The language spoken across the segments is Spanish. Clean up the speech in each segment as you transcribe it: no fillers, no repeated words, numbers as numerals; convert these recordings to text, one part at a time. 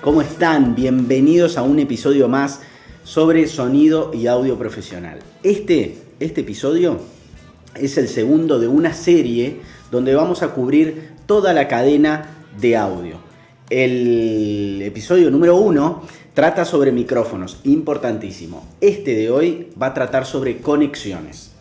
¿Cómo están? Bienvenidos a un episodio más sobre sonido y audio profesional. Este episodio es el segundo de una serie donde vamos a cubrir toda la cadena de audio. El episodio número 1 trata sobre micrófonos, importantísimo. Este de hoy va a tratar sobre conexiones.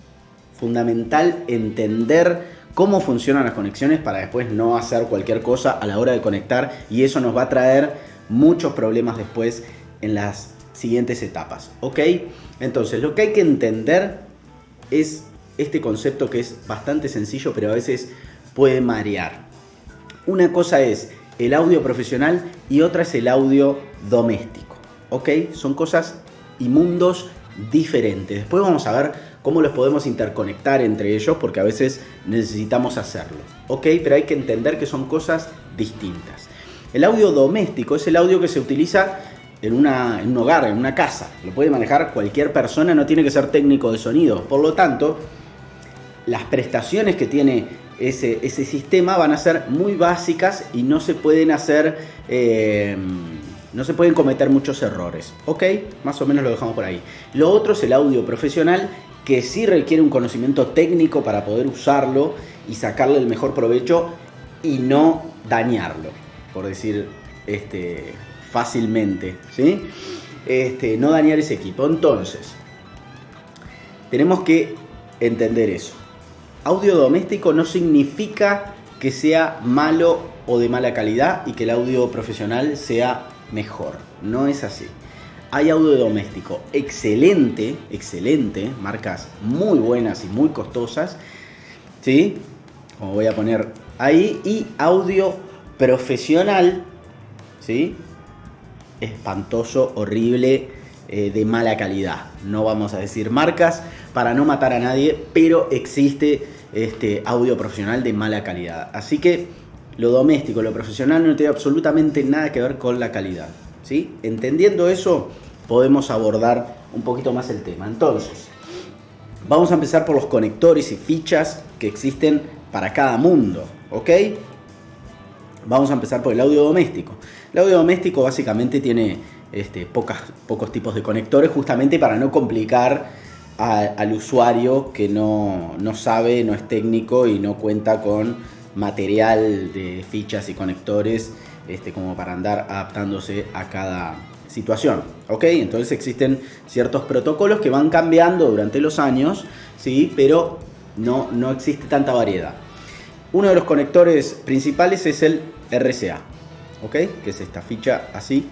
Fundamental entender cómo funcionan las conexiones para después no hacer cualquier cosa a la hora de conectar, y eso nos va a traer muchos problemas después en las siguientes etapas, ¿ok? Entonces, lo que hay que entender es este concepto que es bastante sencillo, pero a veces puede marear. Una cosa es el audio profesional y otra es el audio doméstico, ¿ok? Son cosas y mundos diferentes. Después vamos a ver cómo los podemos interconectar entre ellos, porque a veces necesitamos hacerlo, ¿ok? Pero hay que entender que son cosas distintas. El audio doméstico es el audio que se utiliza en un hogar, en una casa. Lo puede manejar cualquier persona, no tiene que ser técnico de sonido. Por lo tanto, las prestaciones que tiene ese sistema van a ser muy básicas y no se pueden hacer, no se pueden cometer muchos errores, ¿ok? Más o menos lo dejamos por ahí. Lo otro es el audio profesional, que sí requiere un conocimiento técnico para poder usarlo y sacarle el mejor provecho y no dañarlo, por decir fácilmente, ¿sí? No dañar ese equipo. Entonces, tenemos que entender eso. Audio doméstico no significa que sea malo o de mala calidad y que el audio profesional sea mejor. No es así. Hay audio doméstico excelente, marcas muy buenas y muy costosas, ¿sí? Como voy a poner ahí. Y audio profesional, ¿sí? Espantoso, horrible, de mala calidad. No vamos a decir marcas para no matar a nadie, pero existe audio profesional de mala calidad. Así que lo doméstico, lo profesional no tiene absolutamente nada que ver con la calidad, ¿sí? Entendiendo eso, podemos abordar un poquito más el tema. Entonces, vamos a empezar por los conectores y fichas que existen para cada mundo, ¿ok? Vamos a empezar por el audio doméstico. El audio doméstico básicamente tiene pocos tipos de conectores, justamente para no complicar al usuario que no sabe, no es técnico y no cuenta con material de fichas y conectores como para andar adaptándose a cada situación, ¿ok? Entonces existen ciertos protocolos que van cambiando durante los años, ¿sí? Pero no existe tanta variedad. Uno de los conectores principales es el RCA, ¿ok? Que es esta ficha así.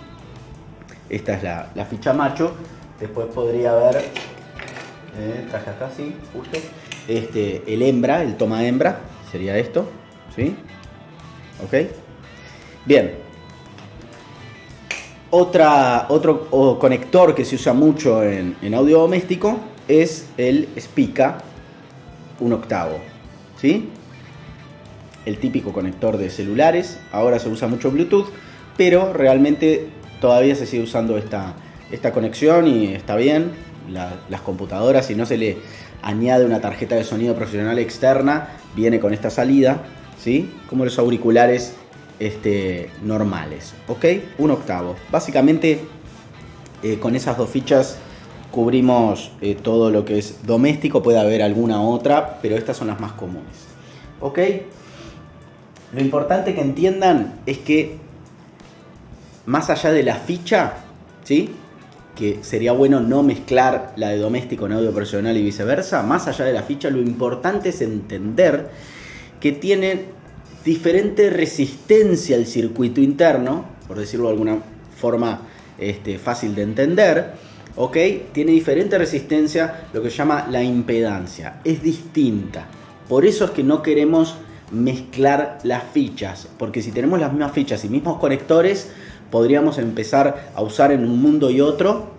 Esta es la ficha macho. Después podría haber, traje acá así, justo, el hembra, el toma hembra, sería esto, ¿sí? ¿Ok? Bien. Otro conector que se usa mucho en audio doméstico es el Spica 1/8, ¿sí? El típico conector de celulares. Ahora se usa mucho Bluetooth, pero realmente todavía se sigue usando esta conexión y está bien. Las computadoras, si no se le añade una tarjeta de sonido profesional externa, viene con esta salida, ¿sí? Como los auriculares normales, ¿ok? 1/8. Básicamente con esas dos fichas cubrimos todo lo que es doméstico. Puede haber alguna otra, pero estas son las más comunes, ¿ok? Lo importante que entiendan es que más allá de la ficha, ¿sí? Que sería bueno no mezclar la de doméstico en audio profesional y viceversa. Más allá de la ficha, lo importante es entender que tiene diferente resistencia al circuito interno, por decirlo de alguna forma fácil de entender, ¿ok? Tiene diferente resistencia, lo que se llama la impedancia. Es distinta. Por eso es que no queremos mezclar las fichas, porque si tenemos las mismas fichas y mismos conectores, podríamos empezar a usar en un mundo y otro,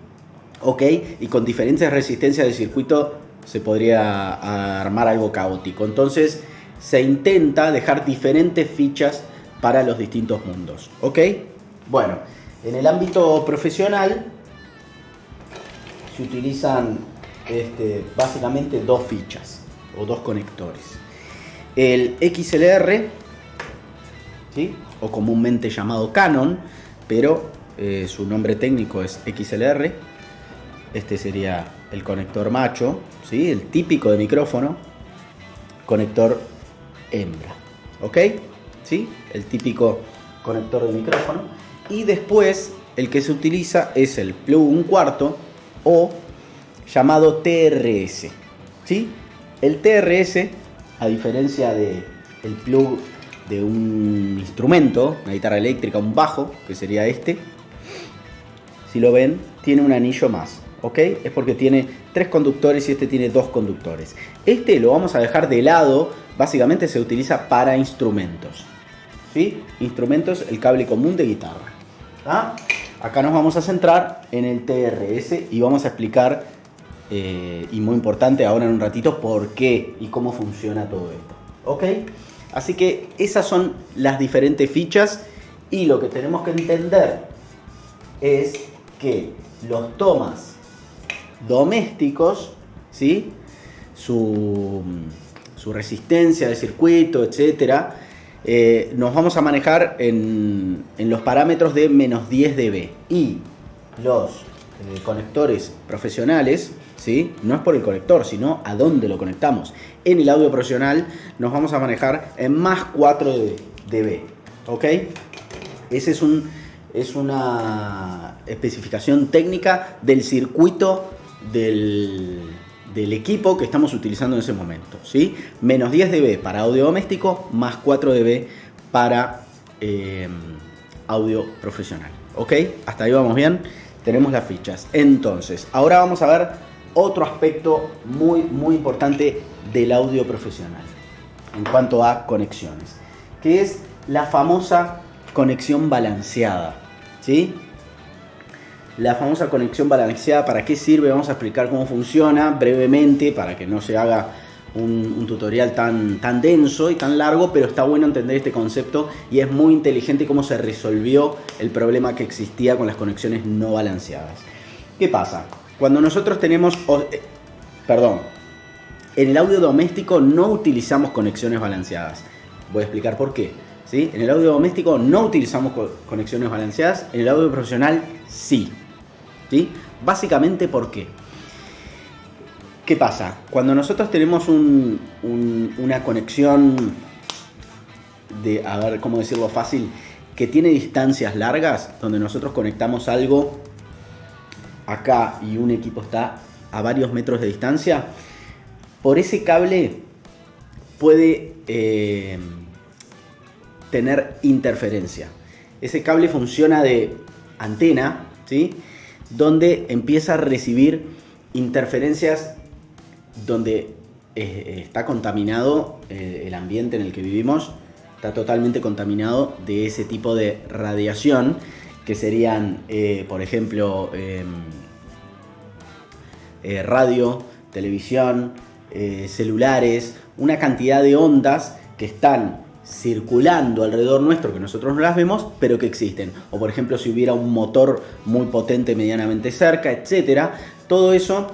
¿ok? Y con diferentes resistencias del circuito se podría armar algo caótico. Entonces se intenta dejar diferentes fichas para los distintos mundos, ¿ok? Bueno, en el ámbito profesional se utilizan básicamente dos fichas o dos conectores. El XLR, ¿sí? O comúnmente llamado Canon, pero su nombre técnico es XLR. Este sería el conector macho, ¿sí? El típico de micrófono, conector hembra, ¿ok? ¿Sí? El típico conector de micrófono. Y después el que se utiliza es el plug 1/4 o llamado TRS, ¿sí? El TRS, a diferencia del plug de un instrumento, una guitarra eléctrica, un bajo, que sería este, si lo ven, tiene un anillo más, ¿ok? Es porque tiene 3 conductores y este tiene 2 conductores. Este lo vamos a dejar de lado, básicamente se utiliza para instrumentos, ¿sí? Instrumentos, el cable común de guitarra. ¿Ah? Acá nos vamos a centrar en el TRS y vamos a explicar, y muy importante ahora en un ratito, por qué y cómo funciona todo esto, ¿ok? Así que esas son las diferentes fichas y lo que tenemos que entender es que los tomas domésticos, ¿sí? Su resistencia del circuito, etcétera, nos vamos a manejar en los parámetros de menos 10 dB. Y los conectores profesionales, ¿sí? No es por el conector, sino a dónde lo conectamos. En el audio profesional nos vamos a manejar en más 4 dB, ¿ok? Ese es una especificación técnica del circuito del equipo que estamos utilizando en ese momento, ¿sí? Menos 10 dB para audio doméstico, más 4 dB para audio profesional, ¿ok? Hasta ahí vamos bien, tenemos las fichas. Entonces, ahora vamos a ver otro aspecto muy importante del audio profesional en cuanto a conexiones, que es la famosa conexión balanceada, ¿sí? La famosa conexión balanceada, ¿para qué sirve? Vamos a explicar cómo funciona brevemente para que no se haga un tutorial tan denso y tan largo, pero está bueno entender este concepto y es muy inteligente cómo se resolvió el problema que existía con las conexiones no balanceadas. ¿Qué pasa? Cuando nosotros tenemos... en el audio doméstico no utilizamos conexiones balanceadas. Voy a explicar por qué, ¿sí? En el audio doméstico no utilizamos conexiones balanceadas, en el audio profesional sí. ¿Sí? Básicamente, ¿por qué? ¿Qué pasa? Cuando nosotros tenemos una conexión de, a ver cómo decirlo fácil, que tiene distancias largas, donde nosotros conectamos algo acá y un equipo está a varios metros de distancia, por ese cable puede tener interferencia. Ese cable funciona de antena, ¿sí? Donde empieza a recibir interferencias, donde está contaminado el ambiente en el que vivimos, está totalmente contaminado de ese tipo de radiación, que serían, por ejemplo, radio, televisión, celulares, una cantidad de ondas que están circulando alrededor nuestro, que nosotros no las vemos, pero que existen. O por ejemplo, si hubiera un motor muy potente medianamente cerca, etcétera, todo eso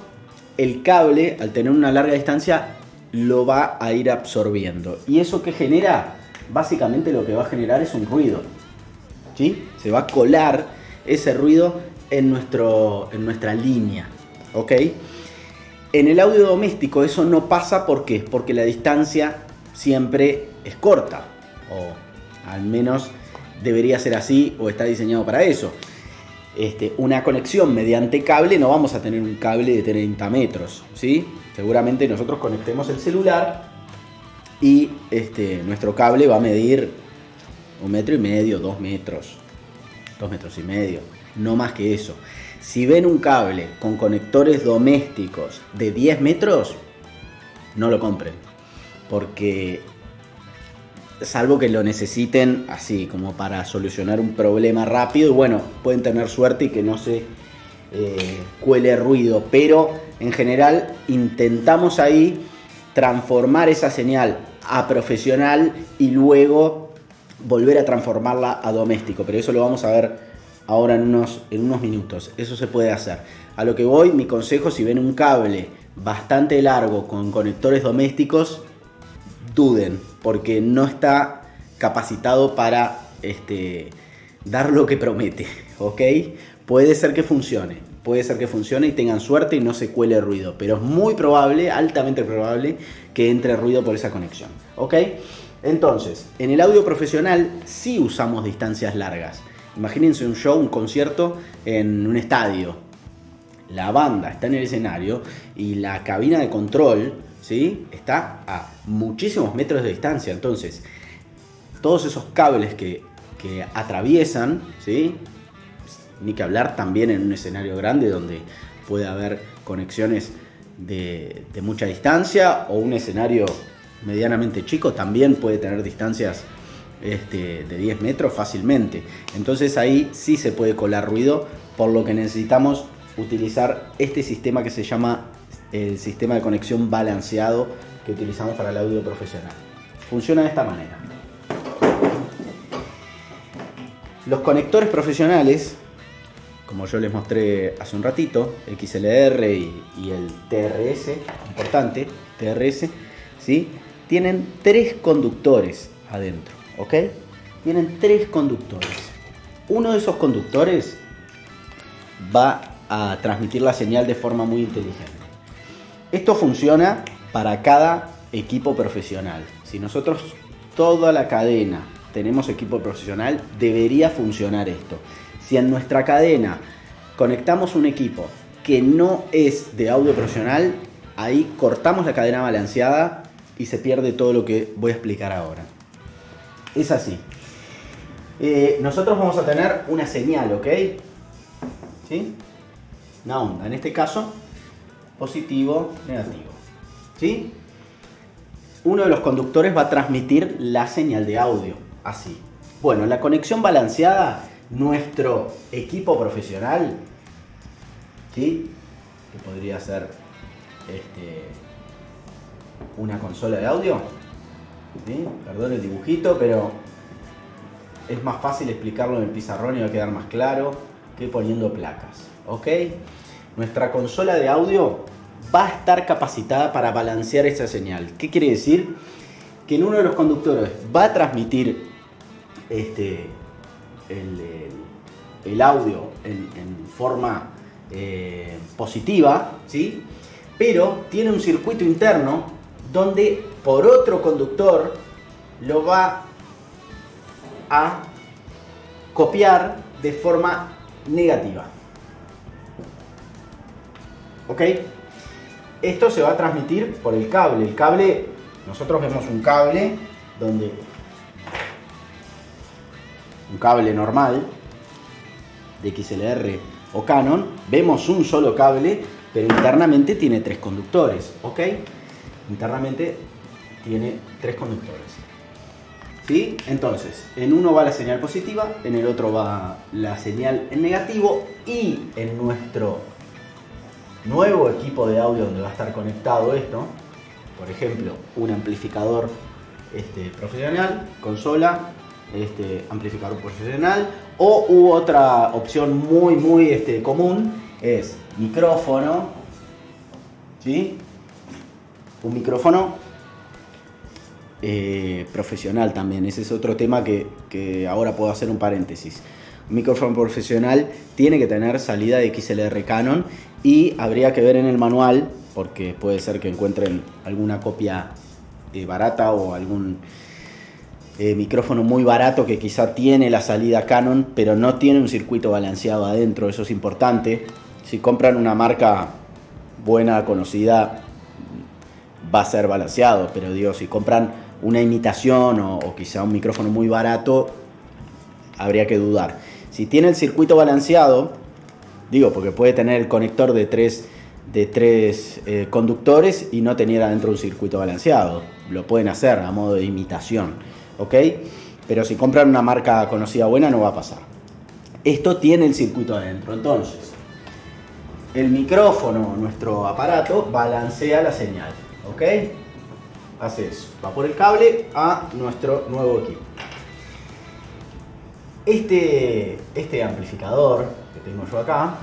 el cable, al tener una larga distancia, lo va a ir absorbiendo. ¿Y eso qué genera? Básicamente lo que va a generar es un ruido, ¿sí? Se va a colar ese ruido en nuestra línea, ¿ok? En el audio doméstico eso no pasa, ¿por qué? Porque la distancia siempre es corta, o al menos debería ser así, o está diseñado para eso. Una conexión mediante cable, no vamos a tener un cable de 30 metros, ¿sí? Seguramente nosotros conectemos el celular y nuestro cable va a medir 1,5 metros, 2 metros, 2,5 metros, no más que eso. Si ven un cable con conectores domésticos de 10 metros, no lo compren, porque salvo que lo necesiten así como para solucionar un problema rápido, y bueno, pueden tener suerte y que no se cuele ruido, pero en general intentamos ahí transformar esa señal a profesional y luego volver a transformarla a doméstico, pero eso lo vamos a ver ahora en unos minutos. Eso se puede hacer. A lo que voy, mi consejo: si ven un cable bastante largo con conectores domésticos, duden, porque no está capacitado para dar lo que promete, ¿ok? Puede ser que funcione y tengan suerte y no se cuele ruido, pero es muy probable, altamente probable, que entre ruido por esa conexión, ¿ok? Entonces, en el audio profesional sí usamos distancias largas. Imagínense un show, un concierto en un estadio. La banda está en el escenario y la cabina de control, ¿sí?, está a muchísimos metros de distancia. Entonces, todos esos cables que atraviesan, ¿sí?, ni que hablar también en un escenario grande donde puede haber conexiones de mucha distancia, o un escenario medianamente chico también puede tener distancias de 10 metros fácilmente. Entonces ahí sí se puede colar ruido, por lo que necesitamos utilizar este sistema que se llama el sistema de conexión balanceado que utilizamos para el audio profesional. Funciona de esta manera. Los conectores profesionales, como yo les mostré hace un ratito, XLR y el TRS, importante, TRS, ¿sí?, tienen 3 conductores adentro, ¿ok? Tienen 3 conductores. Uno de esos conductores va a transmitir la señal de forma muy inteligente. Esto funciona para cada equipo profesional. Si nosotros toda la cadena tenemos equipo profesional, debería funcionar esto. Si en nuestra cadena conectamos un equipo que no es de audio profesional, ahí cortamos la cadena balanceada y se pierde todo lo que voy a explicar ahora. Es así. Nosotros vamos a tener una señal, ¿ok? ¿Sí? Una onda, en este caso, positivo, negativo. ¿Sí? Uno de los conductores va a transmitir la señal de audio, así. Bueno, la conexión balanceada, nuestro equipo profesional, ¿sí?, que podría ser una consola de audio, ¿sí?, perdón el dibujito, pero es más fácil explicarlo en el pizarrón y va a quedar más claro que poniendo placas, ¿ok? Nuestra consola de audio va a estar capacitada para balancear esa señal. ¿Qué quiere decir? Que en uno de los conductores va a transmitir el audio en forma positiva, ¿sí?, pero tiene un circuito interno donde por otro conductor lo va a copiar de forma negativa. ¿Ok? Esto se va a transmitir por el cable. El cable, nosotros vemos un cable donde un cable normal de XLR o Canon, vemos un solo cable, pero internamente tiene 3 conductores, ¿ok? Internamente tiene 3 conductores, ¿sí? Entonces, en uno va la señal positiva, en el otro va la señal en negativo, y en nuestro nuevo equipo de audio donde va a estar conectado esto, por ejemplo, un amplificador profesional, consola, amplificador profesional, u otra opción muy común es micrófono, ¿sí? Un micrófono profesional también. Ese es otro tema que ahora puedo hacer un paréntesis. Un micrófono profesional tiene que tener salida de XLR Canon, y habría que ver en el manual, porque puede ser que encuentren alguna copia barata o algún micrófono muy barato que quizá tiene la salida Canon, pero no tiene un circuito balanceado adentro. Eso es importante. Si compran una marca buena, conocida, va a ser balanceado, pero digo, si compran una imitación o quizá un micrófono muy barato, habría que dudar. Si tiene el circuito balanceado, digo, porque puede tener el conector de tres conductores y no tener adentro un circuito balanceado. Lo pueden hacer a modo de imitación, ¿ok? Pero si compran una marca conocida buena, no va a pasar. Esto tiene el circuito adentro. Entonces, el micrófono, nuestro aparato, balancea la señal, ¿ok? Hace eso. Va por el cable a nuestro nuevo equipo. Este amplificador que tengo yo acá,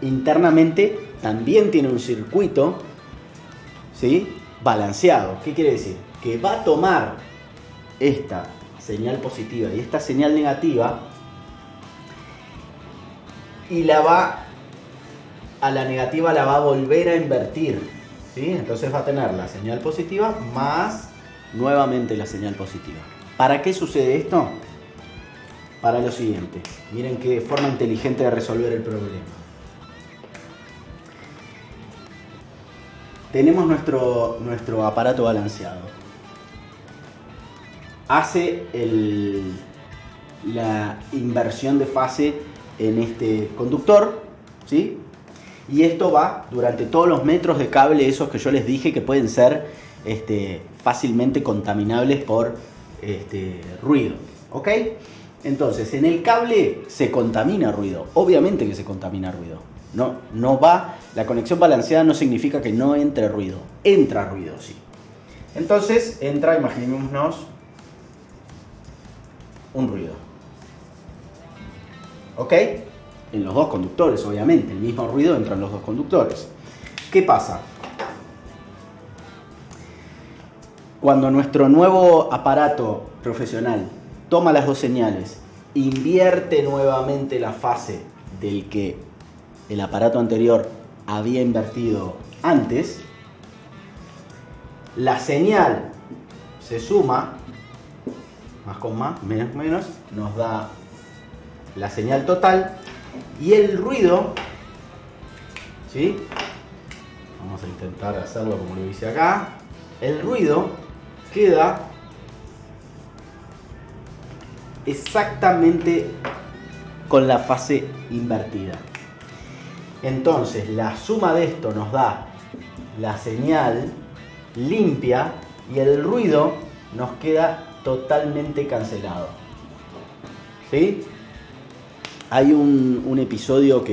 internamente también tiene un circuito, ¿sí?, balanceado. ¿Qué quiere decir? Que va a tomar esta señal positiva y esta señal negativa y a la negativa la va a volver a invertir, ¿sí? Entonces va a tener la señal positiva más nuevamente la señal positiva. ¿Para qué sucede esto? Para lo siguiente. Miren qué forma inteligente de resolver el problema. Tenemos nuestro aparato balanceado. Hace la inversión de fase en este conductor, ¿sí? Y esto va durante todos los metros de cable, esos que yo les dije que pueden ser fácilmente contaminables por ruido, ¿ok? Entonces, en el cable se contamina ruido, obviamente que se contamina ruido. No va, la conexión balanceada no significa que no entre ruido, entra ruido, sí. Entonces entra, imaginémonos, un ruido, ¿ok? En los dos conductores, obviamente, el mismo ruido entra en los dos conductores. ¿Qué pasa? Cuando nuestro nuevo aparato profesional toma las dos señales, invierte nuevamente la fase del que el aparato anterior había invertido antes, la señal se suma, más con más, menos con menos, nos da la señal total y el ruido, ¿sí? Vamos a intentar hacerlo como lo hice acá. El ruido queda exactamente con la fase invertida. Entonces la suma de esto nos da la señal limpia y el ruido nos queda totalmente cancelado, ¿sí? Hay un episodio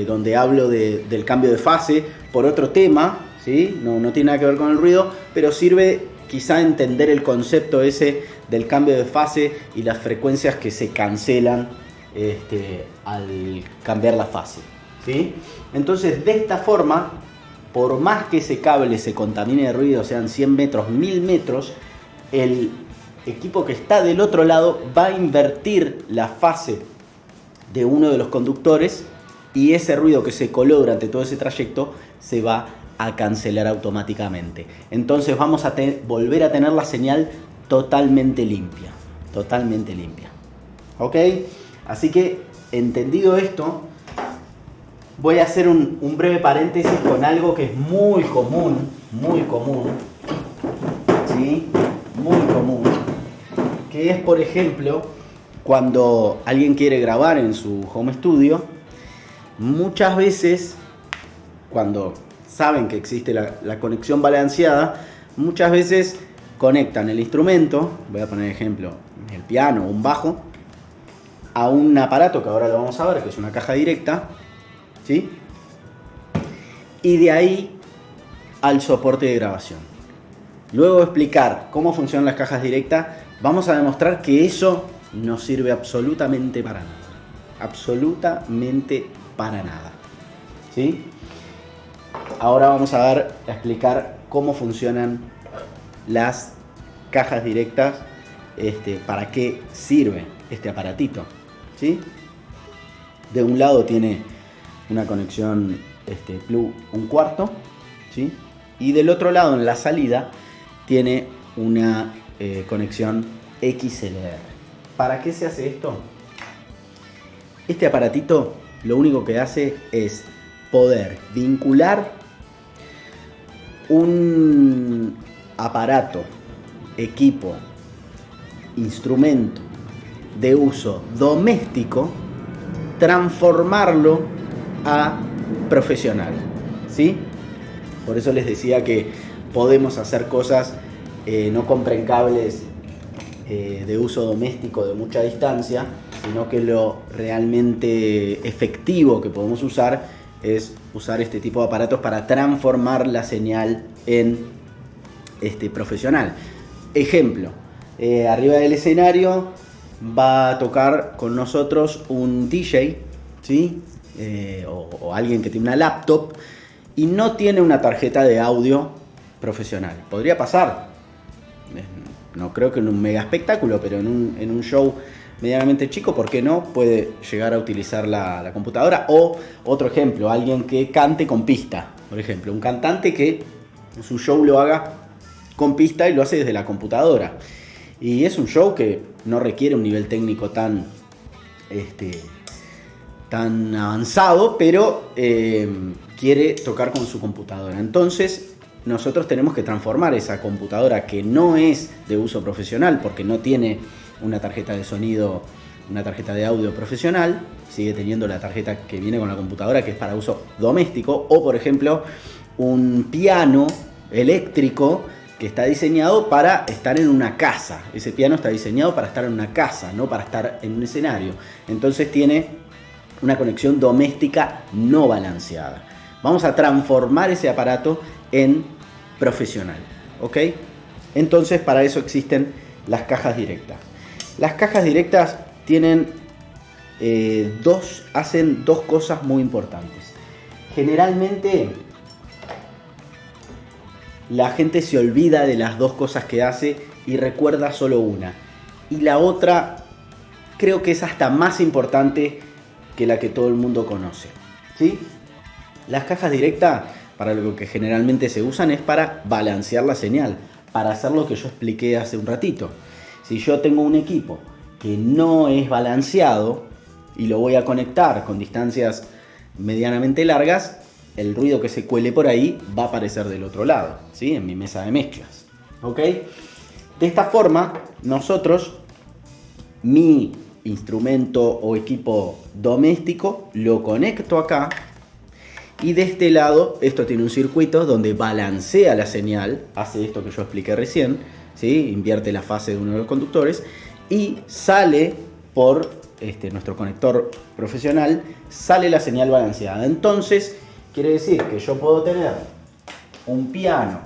donde hablo del cambio de fase por otro tema, ¿sí? No tiene nada que ver con el ruido, pero sirve quizá entender el concepto ese del cambio de fase y las frecuencias que se cancelan al cambiar la fase, ¿sí? Entonces, de esta forma, por más que ese cable se contamine de ruido, sean 100 metros, 1000 metros, el equipo que está del otro lado va a invertir la fase de uno de los conductores y ese ruido que se coló durante todo ese trayecto se va a cancelar automáticamente. Entonces vamos a volver a tener la señal totalmente limpia. Totalmente limpia. ¿Ok? Así que, entendido esto, voy a hacer un breve paréntesis con algo que es muy común, ¿sí? Muy común, que es, por ejemplo, cuando alguien quiere grabar en su home studio, muchas veces, cuando saben que existe la conexión balanceada, muchas veces conectan el instrumento, voy a poner ejemplo, el piano o un bajo, a un aparato que ahora lo vamos a ver, que es una caja directa, ¿sí? Y de ahí al soporte de grabación. Luego de explicar cómo funcionan las cajas directas, vamos a demostrar que eso no sirve absolutamente para nada. Absolutamente para nada, ¿sí? Ahora vamos a explicar cómo funcionan las cajas directas, para qué sirve este aparatito, ¿sí? De un lado tiene una conexión plug 1/4, ¿sí? Y del otro lado, en la salida, tiene una conexión XLR. ¿Para qué se hace esto? Este aparatito lo único que hace es poder vincular un aparato, equipo, instrumento de uso doméstico, transformarlo a profesional, ¿sí? Por eso les decía que podemos hacer cosas, no compren cables de uso doméstico de mucha distancia, sino que lo realmente efectivo que podemos usar es usar este tipo de aparatos para transformar la señal en profesional. Ejemplo, arriba del escenario va a tocar con nosotros un DJ, ¿sí? O alguien que tiene una laptop y no tiene una tarjeta de audio profesional. Podría pasar, no creo que en un mega espectáculo, pero en un show medianamente chico, ¿por qué no? Puede llegar a utilizar la computadora. O otro ejemplo, alguien que cante con pista, por ejemplo, un cantante que su show lo haga con pista y lo hace desde la computadora. Y es un show que no requiere un nivel técnico tan avanzado, pero quiere tocar con su computadora. Entonces nosotros tenemos que transformar esa computadora que no es de uso profesional, porque no tiene una tarjeta de sonido, una tarjeta de audio profesional, sigue teniendo la tarjeta que viene con la computadora, que es para uso doméstico, o por ejemplo un piano eléctrico que está diseñado para estar en una casa. Ese piano está diseñado para estar en una casa, no para estar en un escenario. Entonces tiene una conexión doméstica no balanceada. Vamos a transformar ese aparato en profesional, ¿ok? Entonces para eso existen las cajas directas. Las cajas directas tienen hacen dos cosas muy importantes. Generalmente la gente se olvida de las dos cosas que hace y recuerda solo una. Y la otra creo que es hasta más importante que la que todo el mundo conoce, ¿sí? Las cajas directas, para lo que generalmente se usan, es para balancear la señal, para hacer lo que yo expliqué hace un ratito. Si yo tengo un equipo que no es balanceado y lo voy a conectar con distancias medianamente largas, el ruido que se cuele por ahí va a aparecer del otro lado, ¿sí? En mi mesa de mezclas, ¿ok? De esta forma, nosotros, mi instrumento o equipo doméstico, lo conecto acá y de este lado, esto tiene un circuito donde balancea la señal, hace esto que yo expliqué recién, ¿sí? Invierte la fase de uno de los conductores y sale por nuestro conector profesional, sale la señal balanceada. Entonces, quiere decir que yo puedo tener un piano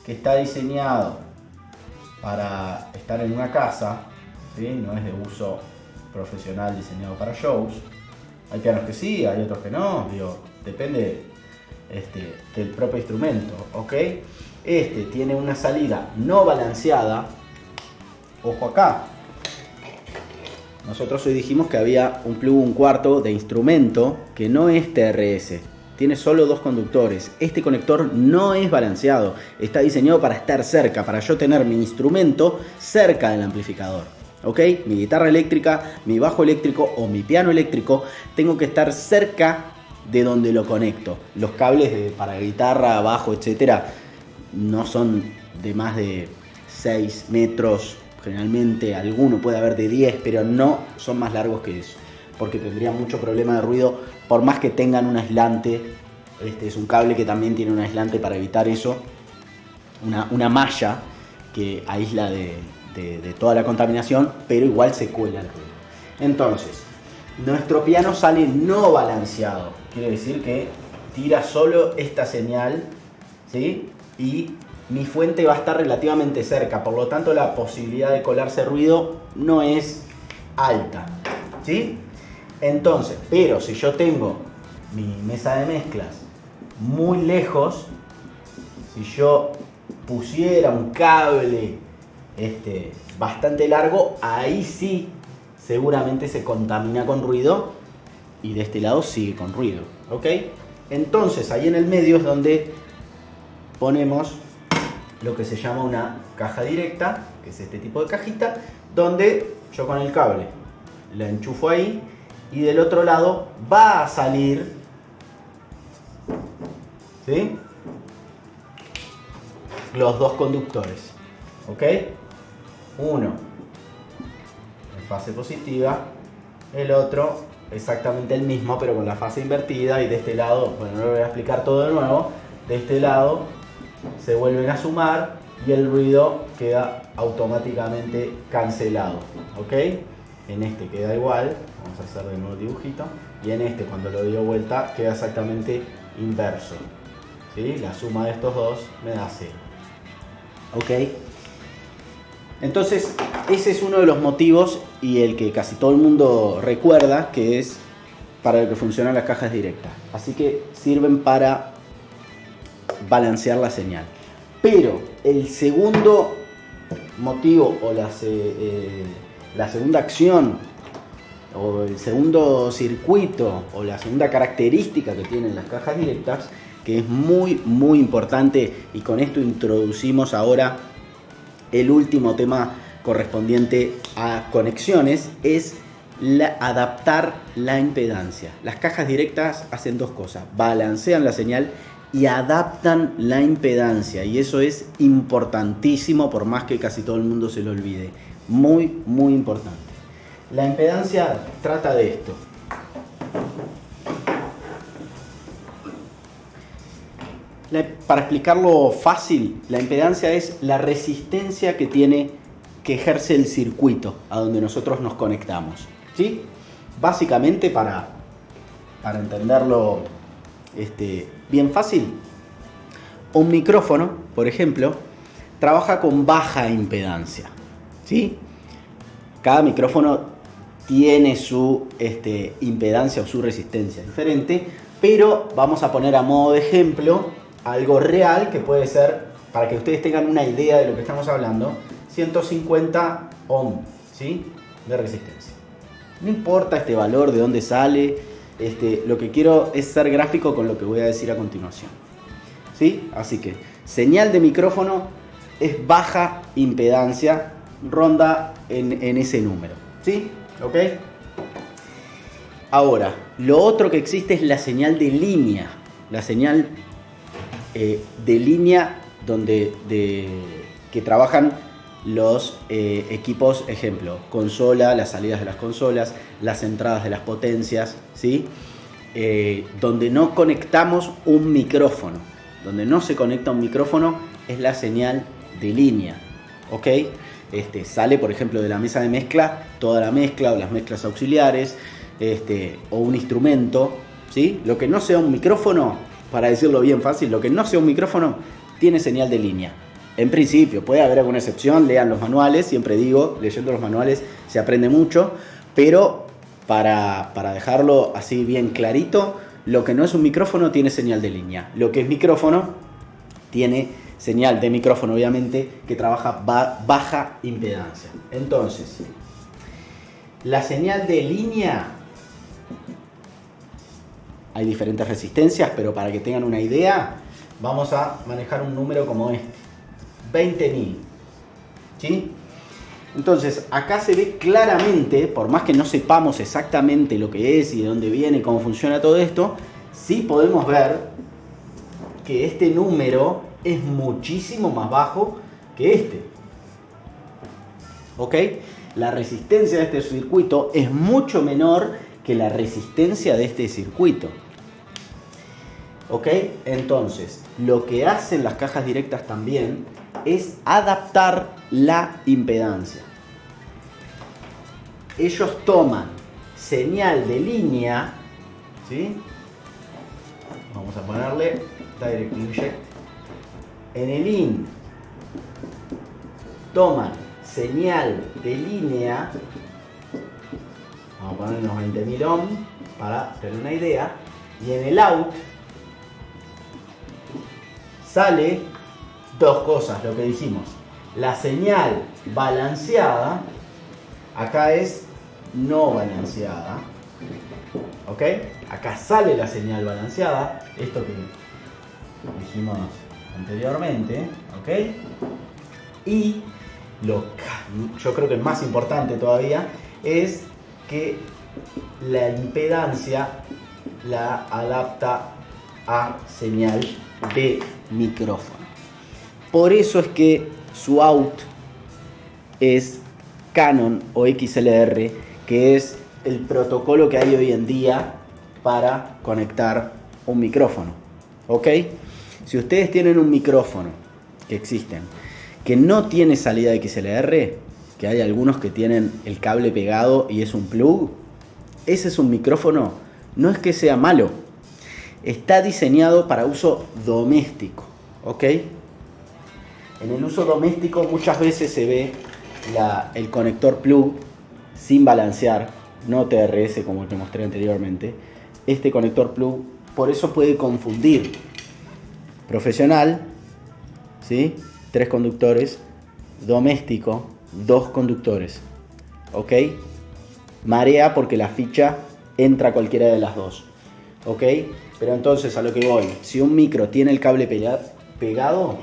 que está diseñado para estar en una casa, ¿sí? No es de uso profesional diseñado para shows. Hay pianos que sí, hay otros que no, depende del propio instrumento, ¿ok? Tiene una salida no balanceada. Ojo acá. Nosotros hoy dijimos que había un plug 1/4 de instrumento que no es TRS. Tiene solo 2 conductores. Este conector no es balanceado. Está diseñado para estar cerca, para yo tener mi instrumento cerca del amplificador. ¿Ok? Mi guitarra eléctrica, mi bajo eléctrico o mi piano eléctrico, tengo que estar cerca de donde lo conecto. Los cables para guitarra, bajo, etcétera, no son de más de 6 metros. Generalmente alguno puede haber de 10, pero no son más largos que eso, porque tendría mucho problema de ruido, por más que tengan un aislante. Es un cable que también tiene un aislante para evitar eso, una malla que aísla de toda la contaminación, pero igual se cuela el ruido. Entonces, nuestro piano sale no balanceado, quiere decir que tira solo esta señal, ¿sí? Y mi fuente va a estar relativamente cerca, por lo tanto la posibilidad de colarse ruido no es alta, ¿sí? Entonces, pero si yo tengo mi mesa de mezclas muy lejos, si yo pusiera un cable bastante largo, ahí sí seguramente se contamina con ruido y de este lado sigue con ruido, ¿ok? Entonces ahí en el medio es donde ponemos lo que se llama una caja directa, que es este tipo de cajita, donde yo con el cable la enchufo ahí y del otro lado va a salir, ¿sí?, los 2 conductores, ¿ok? Uno en fase positiva, el otro exactamente el mismo pero con la fase invertida, y de este lado, bueno, no lo voy a explicar todo de nuevo, de este lado se vuelven a sumar y el ruido queda automáticamente cancelado, ¿ok? En este queda igual, vamos a hacer de nuevo el dibujito, y en este cuando lo doy vuelta queda exactamente inverso, ¿sí? La suma de estos dos me da 0, ¿ok? Entonces ese es uno de los motivos y el que casi todo el mundo recuerda, que es para el que funcionan las cajas directas. Así que sirven para balancear la señal. Pero el segundo motivo o la segunda acción o el segundo circuito o la segunda característica que tienen las cajas directas, que es muy muy importante, y con esto introducimos ahora el último tema correspondiente a conexiones, es adaptar la impedancia. Las cajas directas hacen dos cosas: balancean la señal y adaptan la impedancia, y eso es importantísimo, por más que casi todo el mundo se lo olvide. Muy muy importante. La impedancia trata de esto. Para explicarlo fácil, la impedancia es la resistencia que ejerce el circuito a donde nosotros nos conectamos, ¿sí? Básicamente, para entenderlo bien fácil, un micrófono, por ejemplo, trabaja con baja impedancia, ¿sí? Cada micrófono tiene su impedancia o su resistencia diferente, pero vamos a poner a modo de ejemplo algo real que puede ser, para que ustedes tengan una idea de lo que estamos hablando, 150 ohm, ¿sí? De resistencia. No importa este valor, de dónde sale, lo que quiero es ser gráfico con lo que voy a decir a continuación, ¿sí? Así que señal de micrófono es baja impedancia, ronda en ese número, ¿sí? ¿Ok? Ahora, lo otro que existe es la señal de línea. La señal de línea que trabajan los equipos, ejemplo, consola, las salidas de las consolas, las entradas de las potencias, ¿sí? Donde no conectamos un micrófono. Donde no se conecta un micrófono es la señal de línea, ¿ok? Sale, por ejemplo, de la mesa de mezcla, toda la mezcla o las mezclas auxiliares, o un instrumento, ¿sí? Lo que no sea un micrófono, para decirlo bien fácil, lo que no sea un micrófono tiene señal de línea. En principio, puede haber alguna excepción, lean los manuales, siempre digo, leyendo los manuales se aprende mucho, pero para dejarlo así bien clarito, lo que no es un micrófono tiene señal de línea. Lo que es micrófono tiene señal de micrófono, obviamente, que trabaja baja impedancia. Entonces, la señal de línea, hay diferentes resistencias, pero para que tengan una idea, vamos a manejar un número como este, 20.000, ¿sí? Entonces, acá se ve claramente, por más que no sepamos exactamente lo que es y de dónde viene, cómo funciona todo esto, sí podemos ver que este número es muchísimo más bajo que este, ¿ok? La resistencia de este circuito es mucho menor que la resistencia de este circuito, ¿ok? Entonces, lo que hacen las cajas directas también es adaptar la impedancia. Ellos toman señal de línea, ¿sí? Vamos a ponerle Direct Inject. En el IN toman señal de línea, vamos a poner unos 20.000 ohm para tener una idea, y en el out sale dos cosas, lo que dijimos. La señal balanceada, acá es no balanceada, ¿ok? Acá sale la señal balanceada, esto que dijimos anteriormente, ¿ok? Y yo creo que más importante todavía es que la impedancia la adapta a señal de micrófono. Por eso es que su out es Canon o XLR, que es el protocolo que hay hoy en día para conectar un micrófono, ¿ok? Si ustedes tienen un micrófono, que existen, que no tiene salida XLR, que hay algunos que tienen el cable pegado y es un plug, ese es un micrófono, no es que sea malo, está diseñado para uso doméstico, ¿ok? En el uso doméstico muchas veces se ve el conector plug sin balancear, no TRS como el que mostré anteriormente. Este conector plug, por eso puede confundir. Profesional, ¿sí? 3 conductores, doméstico, 2 conductores, ¿ok? Marea porque la ficha entra a cualquiera de las dos, ¿ok? Pero entonces a lo que voy, si un micro tiene el cable pegado,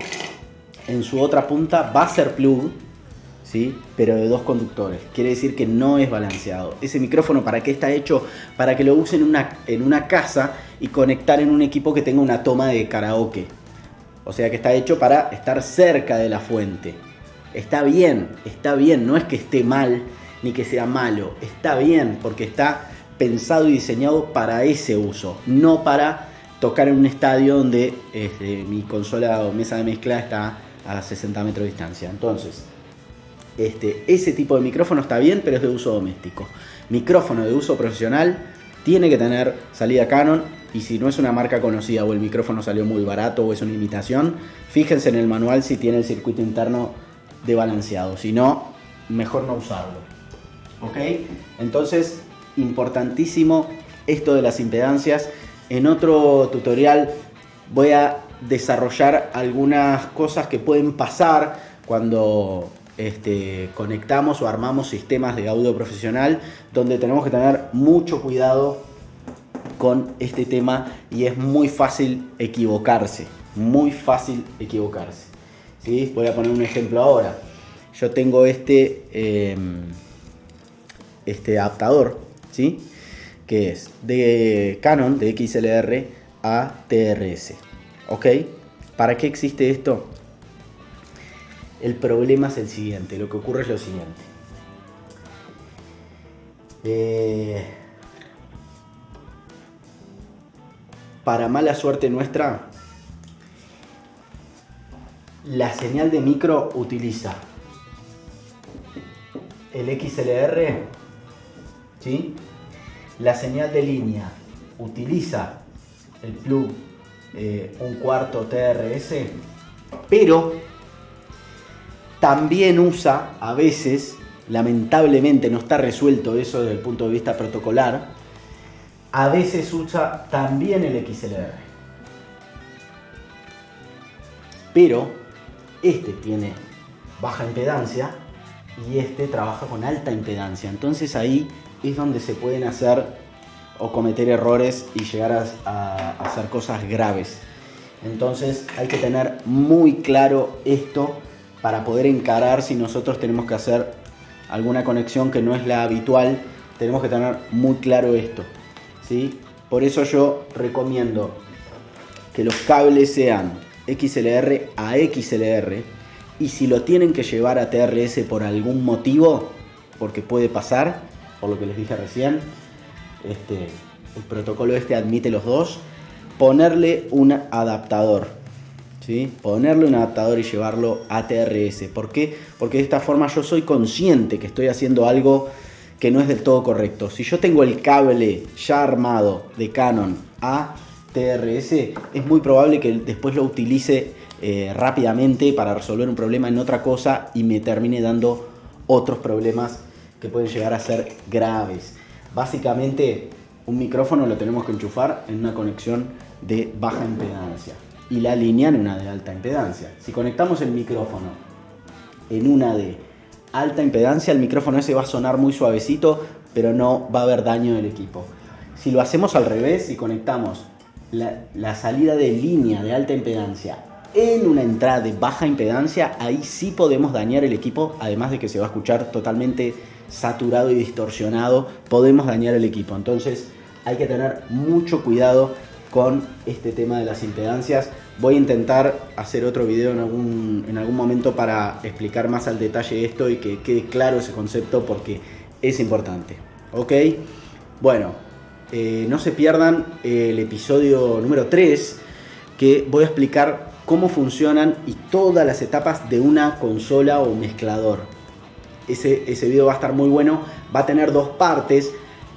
en su otra punta va a ser plug, ¿sí? Pero de 2 conductores. Quiere decir que no es balanceado. Ese micrófono, ¿para qué está hecho? Para que lo usen en una casa y conectar en un equipo que tenga una toma de karaoke. O sea que está hecho para estar cerca de la fuente. Está bien, no es que esté mal ni que sea malo. Está bien porque está pensado y diseñado para ese uso, no para tocar en un estadio donde mi consola o mesa de mezcla está a 60 metros de distancia. Entonces, ese tipo de micrófono está bien, pero es de uso doméstico. Micrófono de uso profesional tiene que tener salida Canon, y si no es una marca conocida o el micrófono salió muy barato o es una imitación, fíjense en el manual si tiene el circuito interno de balanceado. Si no, mejor no usarlo. ¿Ok? Entonces, importantísimo esto de las impedancias. En otro tutorial voy a desarrollar algunas cosas que pueden pasar cuando conectamos o armamos sistemas de audio profesional, donde tenemos que tener mucho cuidado con este tema y es muy fácil equivocarse, ¿sí? Voy a poner un ejemplo ahora. Yo tengo este adaptador, ¿sí? Que es de Canon, de XLR a TRS, ¿ok? ¿Para qué existe esto? El problema es el siguiente, lo que ocurre es lo siguiente. Para mala suerte nuestra, la señal de micro utiliza el XLR, ¿sí? La señal de línea utiliza el plug 1/4 TRS, pero también usa a veces, lamentablemente no está resuelto eso desde el punto de vista protocolar, a veces usa también el XLR. Pero este tiene baja impedancia y este trabaja con alta impedancia. Entonces ahí es donde se pueden hacer o cometer errores y llegar a hacer cosas graves. Entonces hay que tener muy claro esto para poder encarar si nosotros tenemos que hacer alguna conexión que no es la habitual. Tenemos que tener muy claro esto, ¿sí? Por eso yo recomiendo que los cables sean XLR a XLR, y si lo tienen que llevar a TRS por algún motivo, porque puede pasar, por lo que les dije recién, el protocolo admite los dos, ponerle un adaptador, ¿sí? Ponerle un adaptador y llevarlo a TRS. ¿Por qué? Porque de esta forma yo soy consciente que estoy haciendo algo que no es del todo correcto. Si yo tengo el cable ya armado de Canon a TRS, es muy probable que después lo utilice rápidamente para resolver un problema en otra cosa y me termine dando otros problemas que pueden llegar a ser graves. Básicamente, un micrófono lo tenemos que enchufar en una conexión de baja impedancia y la línea en una de alta impedancia. Si conectamos el micrófono en una de alta impedancia, el micrófono ese va a sonar muy suavecito, pero no va a haber daño del equipo. Si lo hacemos al revés, si conectamos la salida de línea de alta impedancia en una entrada de baja impedancia, ahí sí podemos dañar el equipo, además de que se va a escuchar totalmente saturado y distorsionado, podemos dañar el equipo. Entonces hay que tener mucho cuidado con este tema de las impedancias. Voy a intentar hacer otro video en algún momento para explicar más al detalle esto y que quede claro ese concepto, porque es importante. ¿Ok? Bueno, no se pierdan el episodio número 3, que voy a explicar cómo funcionan y todas las etapas de una consola o mezclador. Ese video va a estar muy bueno, va a tener dos partes: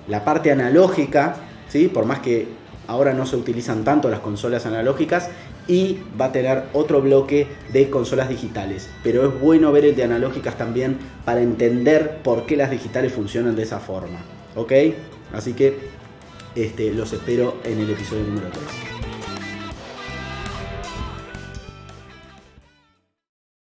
la parte analógica, ¿sí? Por más que ahora no se utilizan tanto las consolas analógicas, y va a tener otro bloque de consolas digitales, pero es bueno ver el de analógicas también para entender por qué las digitales funcionan de esa forma, ¿ok? Así que los espero en el episodio número 3.